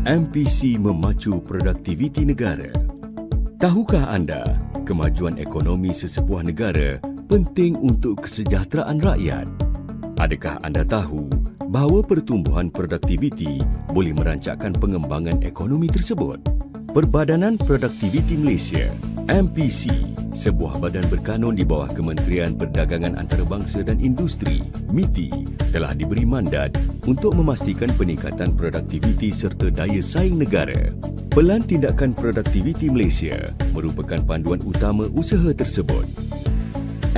MPC memacu produktiviti negara. Tahukah anda, kemajuan ekonomi sesebuah negara penting untuk kesejahteraan rakyat? Adakah anda tahu bahawa pertumbuhan produktiviti boleh merancakkan pengembangan ekonomi tersebut? Perbadanan Produktiviti Malaysia, MPC, sebuah badan berkanun di bawah Kementerian Perdagangan Antarabangsa dan Industri, MITI, telah diberi mandat untuk memastikan peningkatan produktiviti serta daya saing negara. Pelan Tindakan Produktiviti Malaysia merupakan panduan utama usaha tersebut.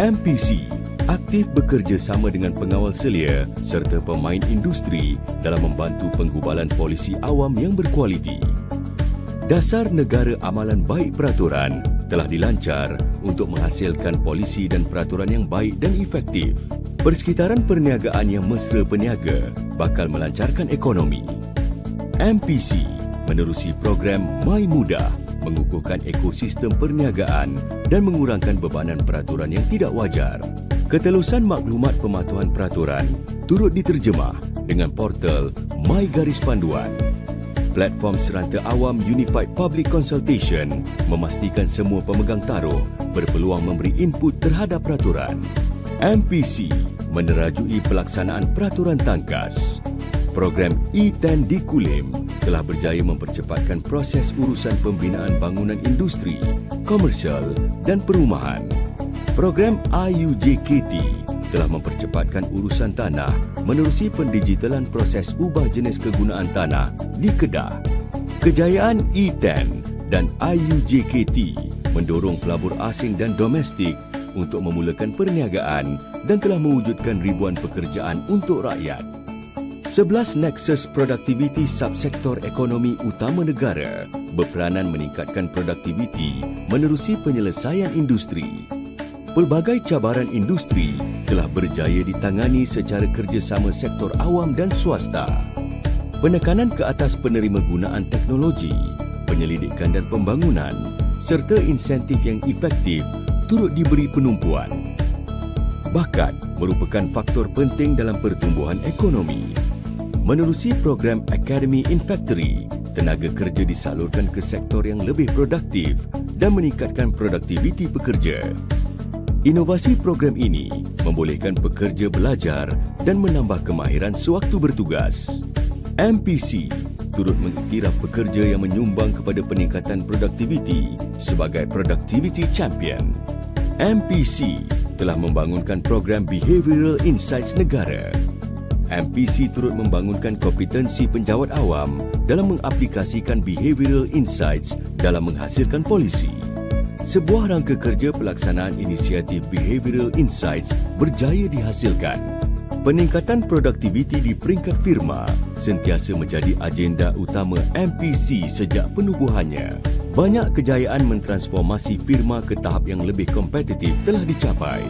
MPC aktif bekerjasama dengan pengawal selia serta pemain industri dalam membantu penggubalan polisi awam yang berkualiti. Dasar Negara Amalan Baik Peraturan telah dilancar untuk menghasilkan polisi dan peraturan yang baik dan efektif. Persekitaran perniagaan yang mesra peniaga bakal melancarkan ekonomi. MPC menerusi program My Mudah mengukuhkan ekosistem perniagaan dan mengurangkan bebanan peraturan yang tidak wajar. Ketelusan maklumat pematuhan peraturan turut diterjemah dengan portal My Garis Panduan. Platform seranta awam Unified Public Consultation memastikan semua pemegang taruh berpeluang memberi input terhadap peraturan. MPC menerajui pelaksanaan peraturan tangkas. Program E10 di Kulim telah berjaya mempercepatkan proses urusan pembinaan bangunan industri, komersial dan perumahan. Program IUJKT telah mempercepatkan urusan tanah menerusi pendigitalan proses ubah jenis kegunaan tanah di Kedah. Kejayaan E10 dan IUJKT mendorong pelabur asing dan domestik untuk memulakan perniagaan dan telah mewujudkan ribuan pekerjaan untuk rakyat. 11 Nexus produktiviti subsektor ekonomi utama negara berperanan meningkatkan produktiviti menerusi penyelesaian industri. Pelbagai cabaran industri telah berjaya ditangani secara kerjasama sektor awam dan swasta. Penekanan ke atas penerima gunaan teknologi, penyelidikan dan pembangunan serta insentif yang efektif turut diberi penumpuan. Bakat merupakan faktor penting dalam pertumbuhan ekonomi. Menerusi program Academy in Factory, tenaga kerja disalurkan ke sektor yang lebih produktif dan meningkatkan produktiviti pekerja. Inovasi program ini membolehkan pekerja belajar dan menambah kemahiran sewaktu bertugas. MPC turut mengiktiraf pekerja yang menyumbang kepada peningkatan produktiviti sebagai Productivity Champion. MPC telah membangunkan program Behavioral Insights Negara. MPC turut membangunkan kompetensi penjawat awam dalam mengaplikasikan Behavioral Insights dalam menghasilkan polisi. Sebuah rangka kerja pelaksanaan inisiatif Behavioral Insights berjaya dihasilkan. Peningkatan produktiviti di peringkat firma sentiasa menjadi agenda utama MPC sejak penubuhannya. Banyak kejayaan mentransformasi firma ke tahap yang lebih kompetitif telah dicapai.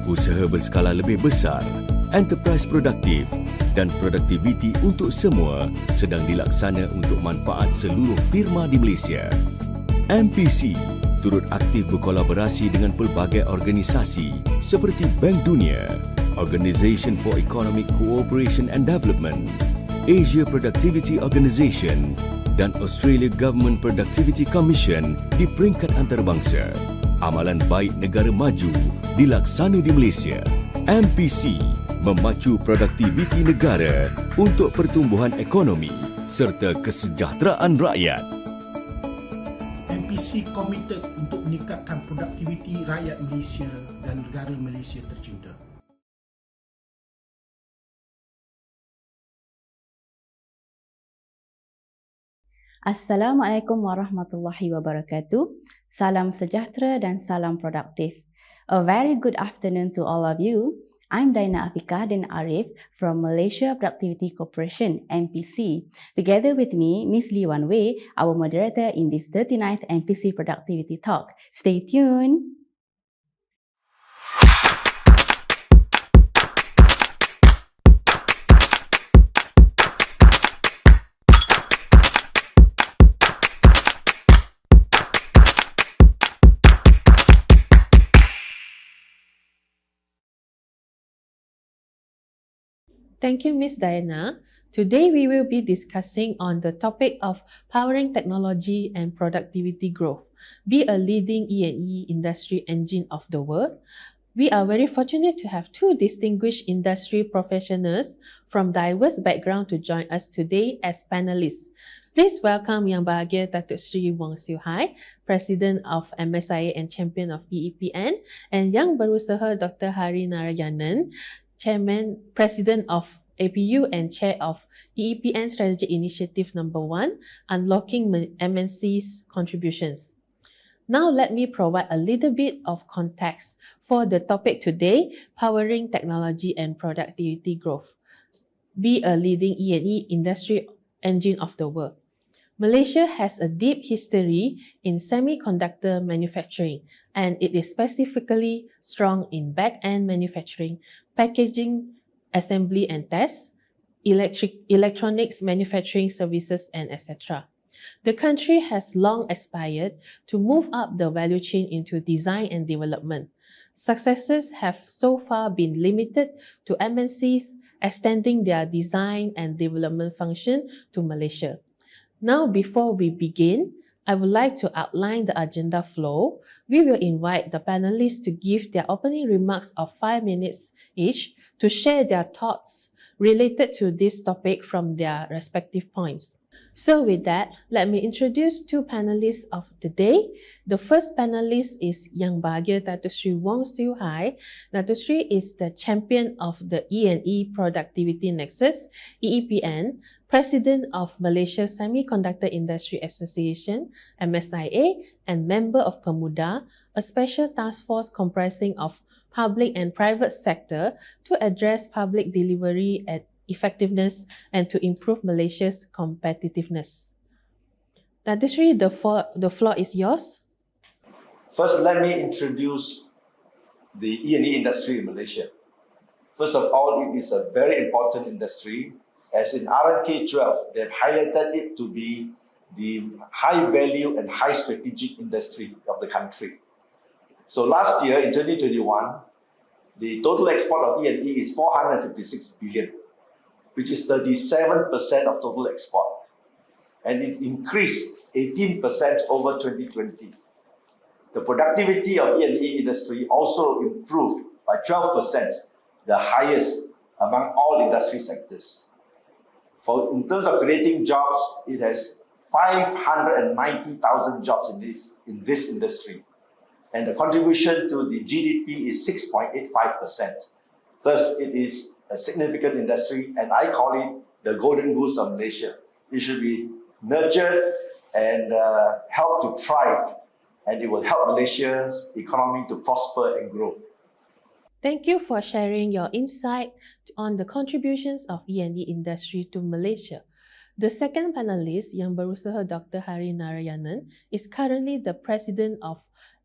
Usaha berskala lebih besar, enterprise produktif dan produktiviti untuk semua sedang dilaksana untuk manfaat seluruh firma di Malaysia. MPC turut aktif berkolaborasi dengan pelbagai organisasi seperti Bank Dunia, Organisation for Economic Cooperation and Development, Asia Productivity Organisation dan Australia Government Productivity Commission di peringkat antarabangsa. Amalan baik negara maju dilaksana di Malaysia. MPC memacu produktiviti negara untuk pertumbuhan ekonomi serta kesejahteraan rakyat. MPC komited untuk meningkatkan produktiviti rakyat Malaysia dan negara Malaysia tercinta. Assalamualaikum warahmatullahi wabarakatuh. Salam sejahtera dan salam produktif. A very good afternoon to all of you. I'm Dayana, Afiqah dan Arif from Malaysia Productivity Corporation, MPC. Together with me, Miss Wan Wei, our moderator in this 39th MPC Productivity Talk. Stay tuned. Thank you, Miss Dayana. Today we will be discussing on the topic of powering technology and productivity growth. Be a leading E&E industry engine of the world. We are very fortunate to have two distinguished industry professionals from diverse backgrounds to join us today as panelists. Please welcome YBhg Dato Seri Wong President of MSIA and Champion of EEPN, and Yang Berusaha Dr. Hari Narayanan, Chairman, President of APU and Chair of EEPN Strategic Initiative Number 1, Unlocking MNC's Contributions. Now let me provide a little bit of context for the topic today, powering technology and productivity growth. Be a leading E&E industry engine of the world. Malaysia has a deep history in semiconductor manufacturing, and it is specifically strong in back-end manufacturing, packaging, assembly and test, electronics manufacturing services, and etc. The country has long aspired to move up the value chain into design and development. Successes have so far been limited to MNCs extending their design and development function to Malaysia. Now, before we begin, I would like to outline the agenda flow. We will invite the panelists to give their opening remarks of 5 minutes each to share their thoughts related to this topic from their respective points. So with that, let me introduce two panelists of the day. The first panelist is YBhg Dato Seri Wong Siew. Dato Seri is the champion of the E&E Productivity Nexus, EEPN, President of Malaysia Semiconductor Industry Association, MSIA, and member of Pemuda, a special task force comprising of public and private sector to address public delivery and effectiveness and to improve Malaysia's competitiveness. Dato Seri, the floor is yours. First, let me introduce the E&E industry in Malaysia. First of all, it is a very important industry. As in RNK 12, they have highlighted it to be the high value and high strategic industry of the country. So last year, in 2021, the total export of E&E is 456 billion, which is 37% of total export. And it increased 18% over 2020. The productivity of E&E industry also improved by 12%, the highest among all industry sectors. In terms of creating jobs, it has 590,000 jobs in this industry. And the contribution to the GDP is 6.85%. Thus, it is a significant industry, and I call it the golden goose of Malaysia. It should be nurtured and help to thrive, and it will help Malaysia's economy to prosper and grow. Thank you for sharing your insight on the contributions of E&E industry to Malaysia. The second panelist, Yang Berusaha Dr. Hari Narayanan, is currently the president of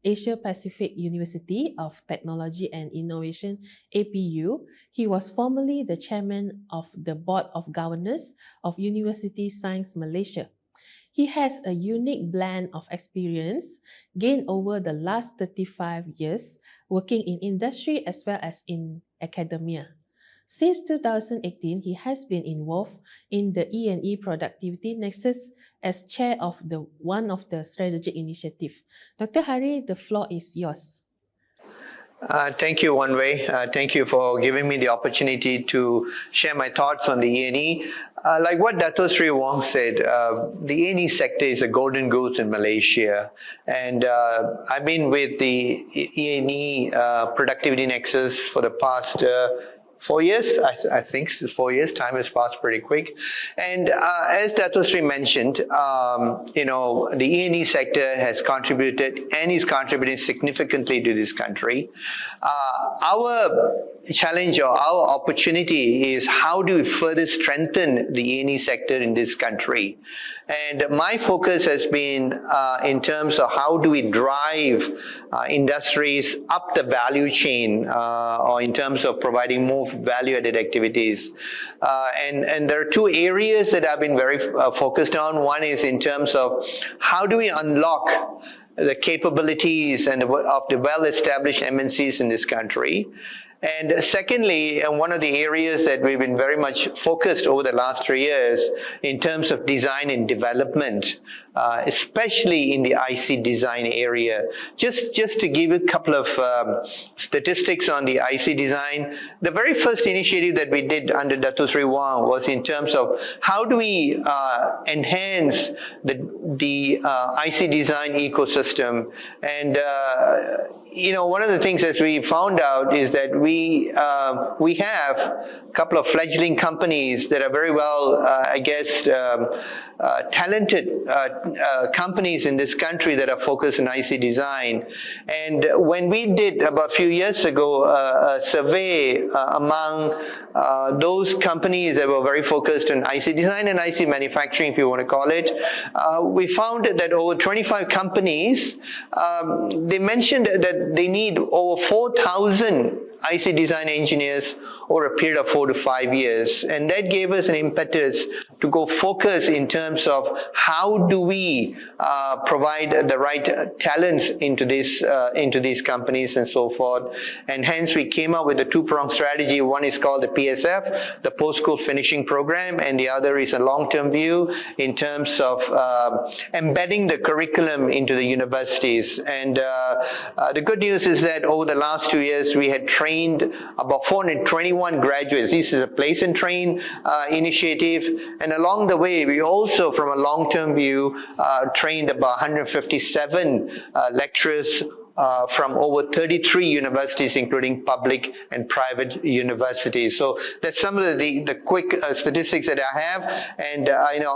Asia Pacific University of Technology and Innovation, APU. He was formerly the chairman of the Board of Governors of University Science Malaysia. He has a unique blend of experience gained over the last 35 years working in industry as well as in academia. Since 2018, he has been involved in the E&E Productivity Nexus as chair of one of the strategic initiatives. Dr. Hari, the floor is yours. Thank you, Wan Wei. Thank you for giving me the opportunity to share my thoughts on the E&E. Like what Dato Seri Wong said, the E&E sector is a golden goose in Malaysia. And I've been with the E&E Productivity Nexus for the past 4 years, I think 4 years. Time has passed pretty quick. And as Dato Seri mentioned, the E&E sector has contributed and is contributing significantly to this country. Our challenge or our opportunity is how do we further strengthen the E&E sector in this country? And my focus has been in terms of how do we drive industries up the value chain or in terms of providing more value-added activities. And there are two areas that I've been very focused on. One is in terms of how do we unlock the capabilities of the well-established MNCs in this country. And secondly, one of the areas that we've been very much focused over the last 3 years in terms of design and development, especially in the IC design area. Just to give you a couple of statistics on the IC design, the very first initiative that we did under Dato Sri Wong was in terms of how do we enhance the IC design ecosystem. And one of the things that we found out is that we have a couple of fledgling companies that are very well, talented companies in this country that are focused on IC design. And when we did about a few years ago a survey among those companies that were very focused on IC design and IC manufacturing, if you want to call it, we found that over 25 companies, they mentioned that they need over 4,000 IC design engineers over a period of 4 to 5 years. And that gave us an impetus to go focus in terms of how do we provide the right talents into these companies and so forth. And hence we came up with a two-pronged strategy. One is called the PSF, the Post-School Finishing Program, and the other is a long-term view in terms of embedding the curriculum into the universities. And the good news is that over the last 2 years, we had trained about 421 graduates. This is a place and train initiative. And along the way, we also, from a long-term view, trained about 157 lecturers from over 33 universities, including public and private universities. So that's some of the quick statistics that I have. And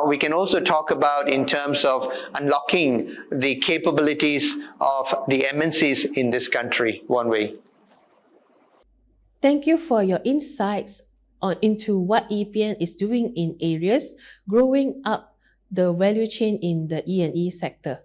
we can also talk about in terms of unlocking the capabilities of the MNCs in this country, Wan Wei. Thank you for your insights into what EEPN is doing in areas growing up the value chain in the E&E sector.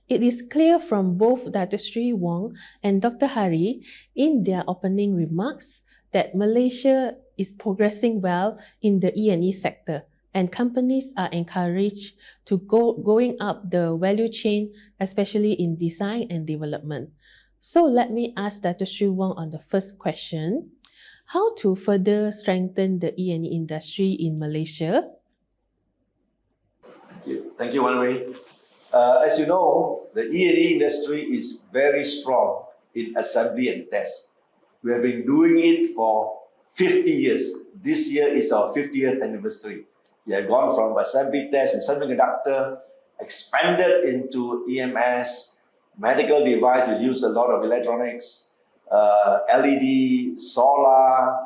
It is clear from both Dato Sri Wong and Dr. Hari in their opening remarks that Malaysia is progressing well in the E&E sector, and companies are encouraged to going up the value chain, especially in design and development. So let me ask Dato Sri Wong on the first question. How to further strengthen the E&E industry in Malaysia? Thank you, Wan Wei. As you know, the E&E industry is very strong in assembly and test. We have been doing it for 50 years. This year is our 50th anniversary. We have gone from assembly test and semiconductor, expanded into EMS, medical device, we use a lot of electronics, LED, solar,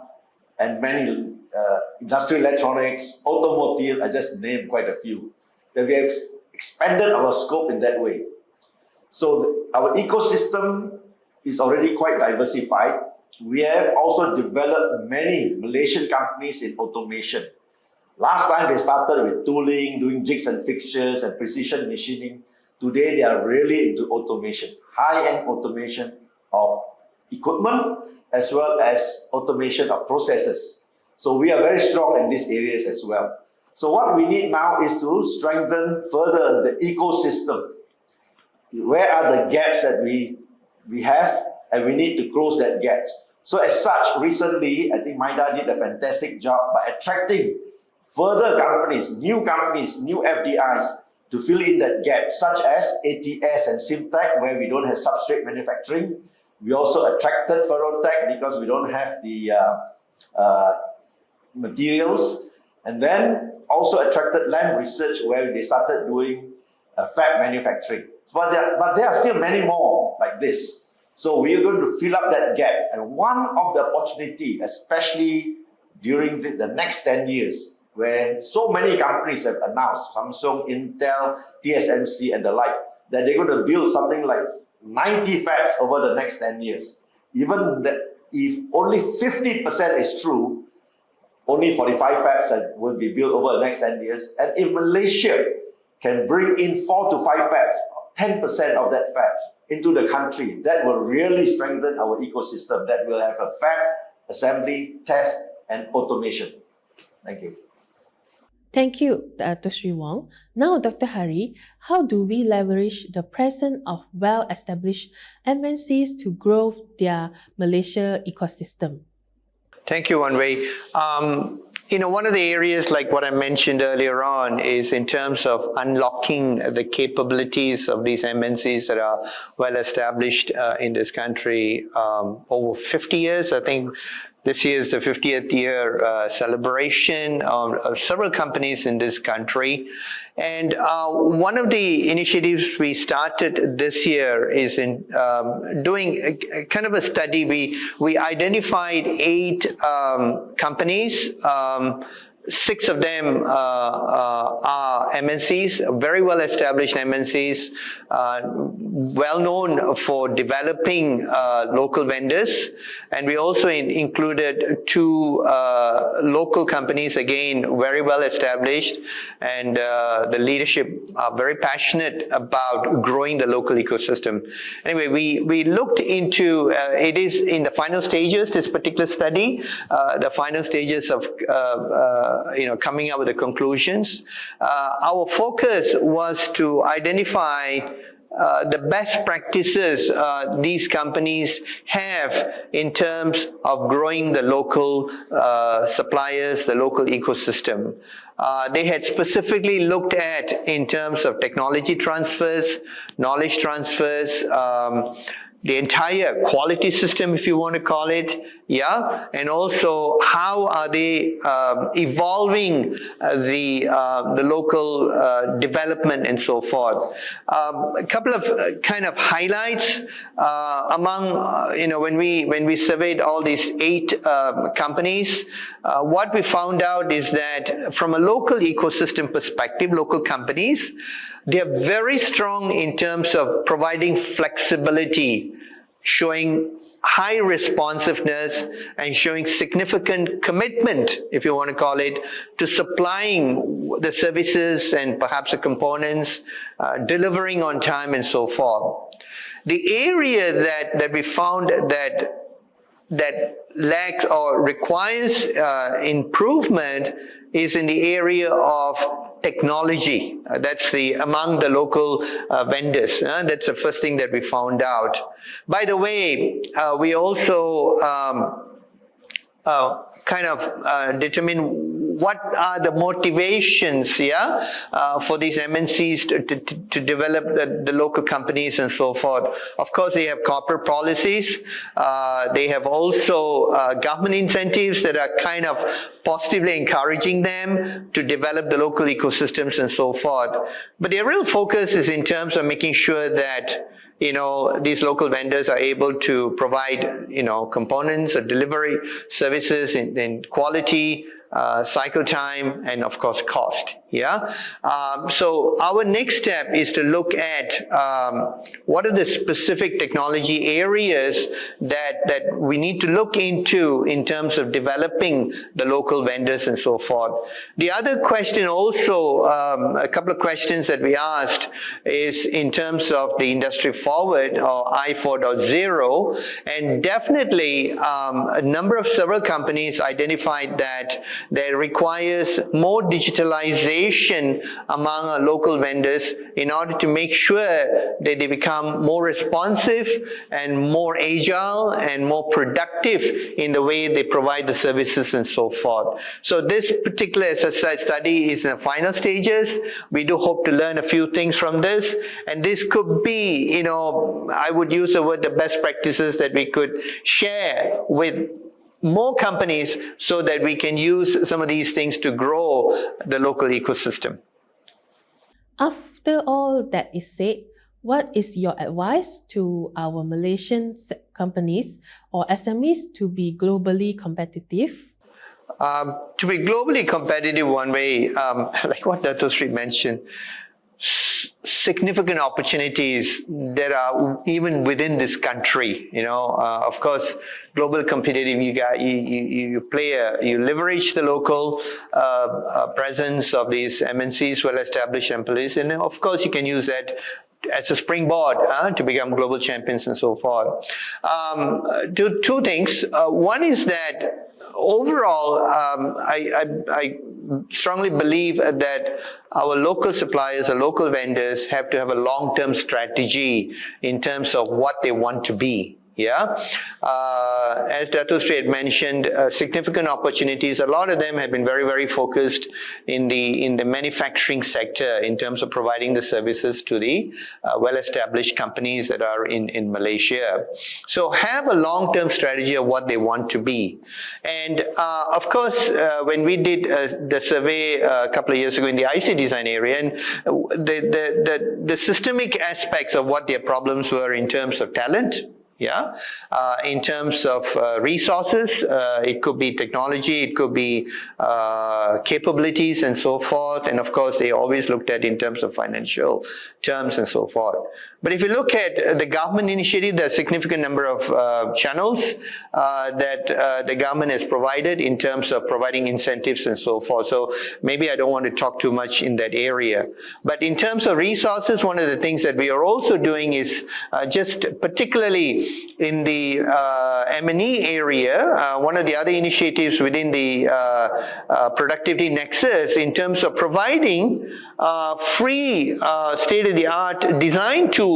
and many industrial electronics, automotive, I just named quite a few. That we have expanded our scope in that way. So our ecosystem is already quite diversified. We have also developed many Malaysian companies in automation. Last time they started with tooling, doing jigs and fixtures and precision machining. Today they are really into automation, high-end automation of equipment as well as automation of processes. So we are very strong in these areas as well. So what we need now is to strengthen further the ecosystem. Where are the gaps that we have, and we need to close that gaps. So as such, recently, I think Maida did a fantastic job by attracting further companies, new FDIs to fill in that gap, such as ATS and Simtech, where we don't have substrate manufacturing. We also attracted Ferrotech because we don't have the materials, and then also attracted Lam Research, where they started doing fab manufacturing. But there are still many more like this. So we are going to fill up that gap. And one of the opportunity, especially during the next 10 years, where so many companies have announced, Samsung, Intel, TSMC, and the like, that they're going to build something like 90 fabs over the next 10 years. Even that, if only 50% is true, only 45 fabs will be built over the next 10 years. And if Malaysia can bring in 4 to 5 fabs, 10% of that fabs into the country, that will really strengthen our ecosystem. That will have a fab, assembly, test, and automation. Thank you. Thank you, Dato Sri Wong. Now, Dr. Hari, how do we leverage the presence of well-established MNCs to grow their Malaysia ecosystem? Thank you, Wan Wei. One of the areas, like what I mentioned earlier on, is in terms of unlocking the capabilities of these MNCs that are well established in this country over 50 years. I think this year is the 50th year celebration of several companies in this country. And one of the initiatives we started this year is in doing a kind of a study. We identified 8 companies. 6 of them are MNCs, very well-established MNCs, well known for developing local vendors. And we also included 2 local companies, again, very well-established, and the leadership are very passionate about growing the local ecosystem. Anyway, we looked into, it is in the final stages, this particular study, the final stages of coming up with the conclusions. Our focus was to identify the best practices these companies have in terms of growing the local suppliers, the local ecosystem. They had specifically looked at in terms of technology transfers, knowledge transfers, the entire quality system, if you want to call it, and also how are they evolving the local development and so forth. A couple of kind of highlights among when we surveyed all these 8 companies. What we found out is that from a local ecosystem perspective, local companies, they are very strong in terms of providing flexibility, showing high responsiveness, and showing significant commitment, if you want to call it, to supplying the services and perhaps the components, delivering on time and so forth. The area that we found that lacks or requires improvement is in the area of technology. That's among the local vendors. That's the first thing that we found out. By the way, we also determine what are the motivations for these MNCs to develop the local companies and so forth. Of course, they have corporate policies. They have also government incentives that are kind of positively encouraging them to develop the local ecosystems and so forth. But their real focus is in terms of making sure that these local vendors are able to provide components or delivery services in quality, cycle time, and of course cost. So our next step is to look at what are the specific technology areas that we need to look into in terms of developing the local vendors and so forth. The other question also, a couple of questions that we asked is in terms of the industry forward or I 4.0, and definitely several companies identified that there requires more digitalization among local vendors in order to make sure that they become more responsive and more agile and more productive in the way they provide the services and so forth. So this particular study is in the final stages. We do hope to learn a few things from this, and this could be, I would use the word, the best practices that we could share with more companies so that we can use some of these things to grow the local ecosystem. After all that is said, what is your advice to our Malaysian companies or SMEs to be globally competitive? To be globally competitive, Wan Wei, like what Dato Sri mentioned, significant opportunities that are even within this country. Of course, global competitive, you leverage the local presence of these MNCs, well-established employees, and of course you can use that as a springboard to become global champions and so forth. Two things. One is that overall, I strongly believe that our local suppliers, our local vendors have to have a long-term strategy in terms of what they want to be. Yeah, as Dato had mentioned, significant opportunities. A lot of them have been very, very focused in the manufacturing sector in terms of providing the services to the well-established companies that are in Malaysia. So have a long-term strategy of what they want to be. And of course, when we did the survey a couple of years ago in the IC design area, and the systemic aspects of what their problems were in terms of talent, yeah, in terms of resources, it could be technology, it could be capabilities and so forth. And of course, they always looked at in terms of financial terms and so forth. But if you look at the government initiative, there are a significant number of channels that the government has provided in terms of providing incentives and so forth. So maybe I don't want to talk too much in that area. But in terms of resources, one of the things that we are also doing is just particularly in the M&E area, one of the other initiatives within the Productivity Nexus in terms of providing free state-of-the-art design tools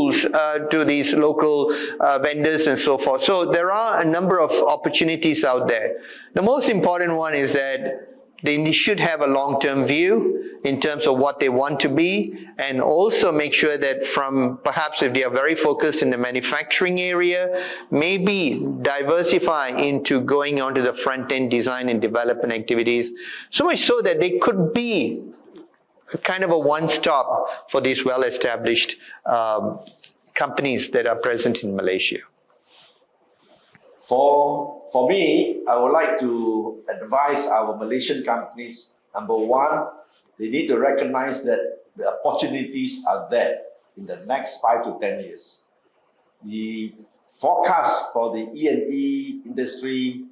to these local vendors and so forth. So there are a number of opportunities out there. The most important one is that they should have a long-term view in terms of what they want to be, and also make sure that from perhaps if they are very focused in the manufacturing area, maybe diversify into going onto the front-end design and development activities, so much so that they could be a kind of a one-stop for these well-established companies that are present in Malaysia. For me, I would like to advise our Malaysian companies, number one, they need to recognize that the opportunities are there in the next 5 to 10 years. The forecast for the E&E industry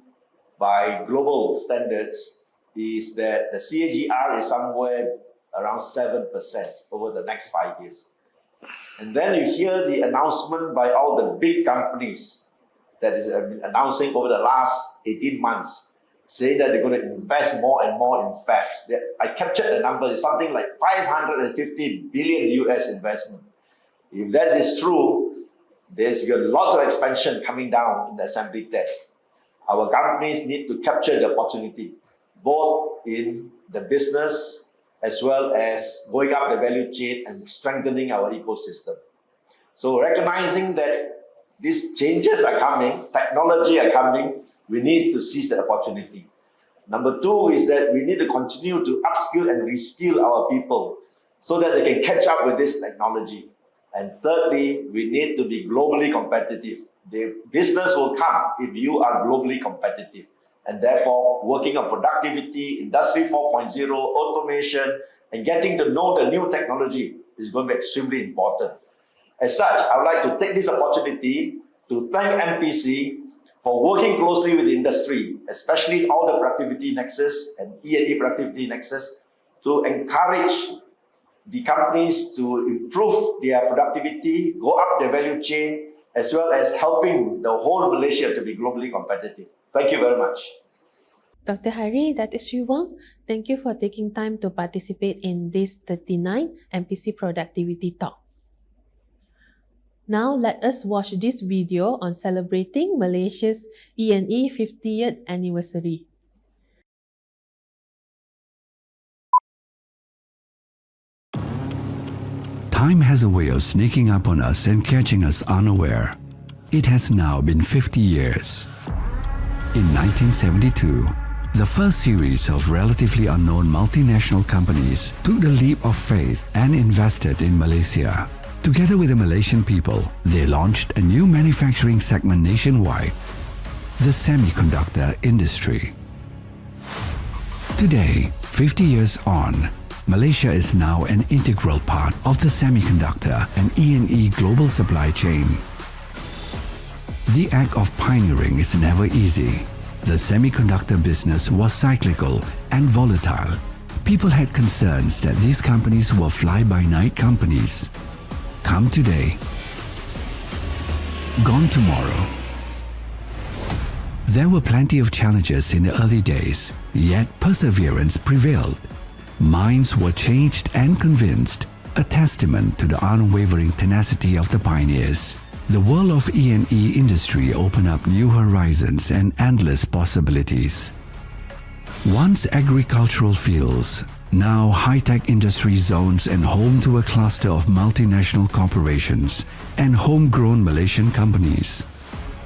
by global standards is that the CAGR is somewhere around 7% over the next 5 years. And then you hear the announcement by all the big companies that is announcing over the last 18 months, saying that they're going to invest more and more in fabs. I captured the number, it's something like 550 billion US investment. If that is true, there's lots of expansion coming down in the assembly test. Our companies need to capture the opportunity, both in the business as well as going up the value chain and strengthening our ecosystem. So recognizing that these changes are coming, technology are coming, we need to seize the opportunity. Number two is that we need to continue to upskill and reskill our people so that they can catch up with this technology. And thirdly, we need to be globally competitive. The business will come if you are globally competitive. And therefore, working on productivity, Industry 4.0, automation, and getting to know the new technology is going to be extremely important. As such, I would like to take this opportunity to thank MPC for working closely with the industry, especially all the Productivity Nexus and E&E Productivity Nexus, to encourage the companies to improve their productivity, go up the value chain, as well as helping the whole Malaysia to be globally competitive. Thank you very much. Dr. Hari, that is Wong. Thank you for taking time to participate in this 39 MPC Productivity Talk. Now let us watch this video on celebrating Malaysia's E&E 50th anniversary. Time has a way of sneaking up on us and catching us unaware. It has now been 50 years. In 1972, the first series of relatively unknown multinational companies took the leap of faith and invested in Malaysia. Together with the Malaysian people, they launched a new manufacturing segment nationwide, the semiconductor industry. Today, 50 years on, Malaysia is now an integral part of the semiconductor and E&E global supply chain. The act of pioneering is never easy. The semiconductor business was cyclical and volatile. People had concerns that these companies were fly-by-night companies. Come today, gone tomorrow. There were plenty of challenges in the early days, yet perseverance prevailed. Minds were changed and convinced, a testament to the unwavering tenacity of the pioneers. The world of E&E industry opened up new horizons and endless possibilities. Once agricultural fields, now high-tech industry zones and home to a cluster of multinational corporations and homegrown Malaysian companies.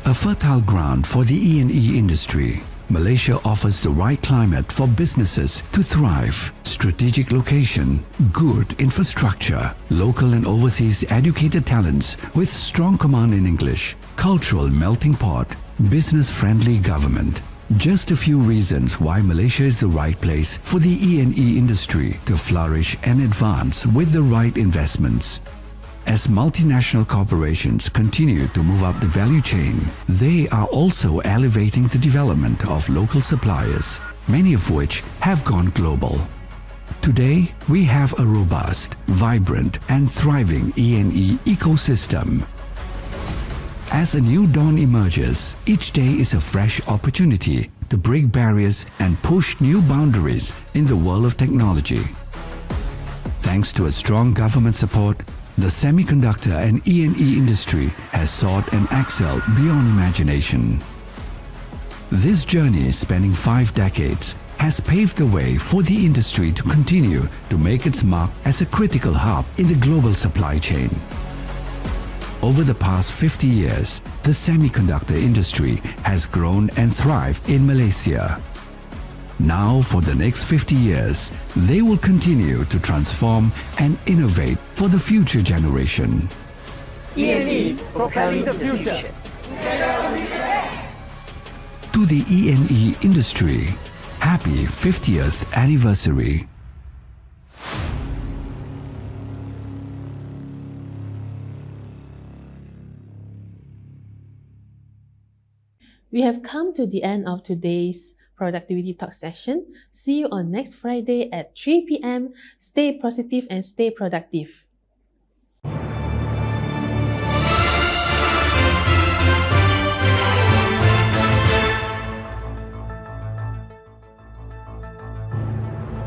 A fertile ground for the E&E industry, Malaysia offers the right climate for businesses to thrive. Strategic location, good infrastructure, local and overseas educated talents with strong command in English, cultural melting pot, business-friendly government. Just a few reasons why Malaysia is the right place for the E&E industry to flourish and advance with the right investments. As multinational corporations continue to move up the value chain, they are also elevating the development of local suppliers, many of which have gone global. Today, we have a robust, vibrant and thriving E&E ecosystem. As a new dawn emerges, each day is a fresh opportunity to break barriers and push new boundaries in the world of technology. Thanks to a strong government support, the semiconductor and E&E industry has soared and excelled beyond imagination. This journey, spanning 5 decades, has paved the way for the industry to continue to make its mark as a critical hub in the global supply chain. Over the past 50 years, the semiconductor industry has grown and thrived in Malaysia. Now, for the next 50 years, they will continue to transform and innovate for the future generation. E&E, propelling the future. To the E&E industry, happy 50th anniversary. We have come to the end of today's Productivity Talk session. See you on next Friday at 3 p.m. Stay positive and stay productive.